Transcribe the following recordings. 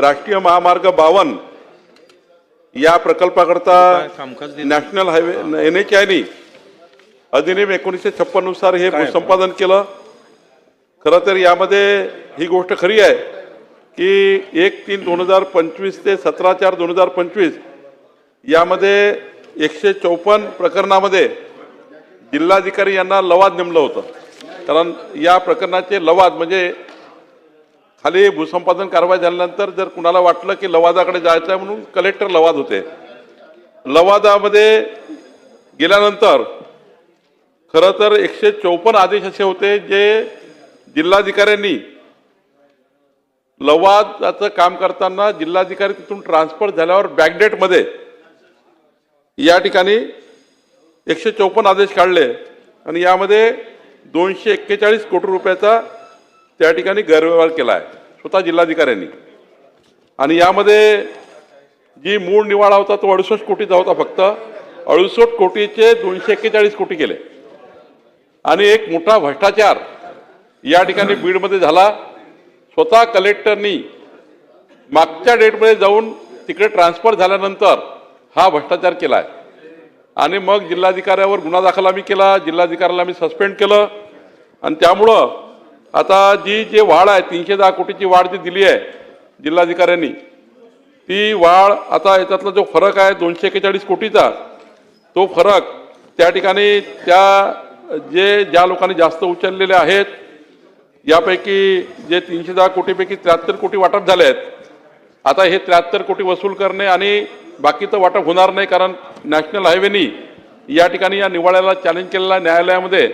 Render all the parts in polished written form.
राष्ट्रीय महामार्ग 52 या प्रकल्पाकरता नॅशनल हायवे NHAI अधिनियम 1956 नुसार हे भूसंपादन केलं। खरं तर यामध्ये ही गोष्ट खरी आहे की 1/3/2025 ते 17/4/2025 यामध्ये 154 प्रकरणामध्ये जिल्हाधिकारी यांना लवाद नेमलं होतं। कारण या प्रकरणाचे लवाद म्हणजे खाली भूसंपादन कारवाई झाल्यानंतर जर कुणाला वाटलं की लवादाकडे जायचं आहे म्हणून कलेक्टर लवाद होते। लवादामध्ये गेल्यानंतर खरं तर 154 आदेश असे होते जे जिल्हाधिकाऱ्यांनी लवादाचं काम करताना जिल्हाधिकारी तिथून ट्रान्सफर झाल्यावर बॅकडेटमध्ये या ठिकाणी 154 आदेश काढले आणि यामध्ये 241 कोटी रुपयाचा त्या ठिकाणी गैरव्यवहार केला आहे स्वतः जिल्हाधिकाऱ्यांनी। आणि यामध्ये जी मूळ निवाडा होता तो 68 कोटीचा होता, फक्त 68 कोटीचे 241 कोटी केले। आणि एक मोठा भ्रष्टाचार या ठिकाणी बीडमध्ये झाला। स्वतः कलेक्टरनी मागच्या डेटमध्ये जाऊन तिकडे ट्रान्सफर झाल्यानंतर हा भ्रष्टाचार केला आहे आणि मग जिल्हाधिकाऱ्यावर गुन्हा दाखल आम्ही केला, जिल्हाधिकाऱ्याला आम्ही सस्पेंड केलं। आणि त्यामुळं आता जी वाढ आहे 310 कोटीची वाढ जी दिली आहे जिल्हाधिकाऱ्यांनी, ती वाढ आता याच्यातला जो फरक आहे 241 कोटीचा, तो फरक त्या ठिकाणी ज्या लोकांनी जास्त उचललेले आहेत यापैकी जे 310 कोटीपैकी 73 कोटी वाटप झाले आहेत। आता हे 73 कोटी वसूल करणे आणि बाकीचं वाटप होणार नाही, कारण नॅशनल हायवेनी या ठिकाणी या निवाड्याला चॅलेंज केलेला न्यायालयामध्ये,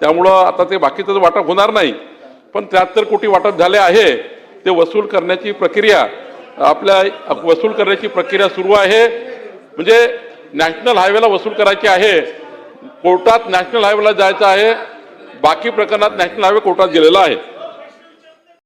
त्यामुळं आता ते बाकीचं वाटप होणार नाही। पण 73 कोटी वाटप झाले आहे, ते वसूल करण्याची प्रक्रिया वसूल करण्याची प्रक्रिया सुरू आहे। म्हणजे नॅशनल हायवेला वसूल करायची आहे, कोर्टात नॅशनल हायवेला जायचं आहे, बाकी प्रकरणात नॅशनल हायवे कोर्टात गेलेला आहे।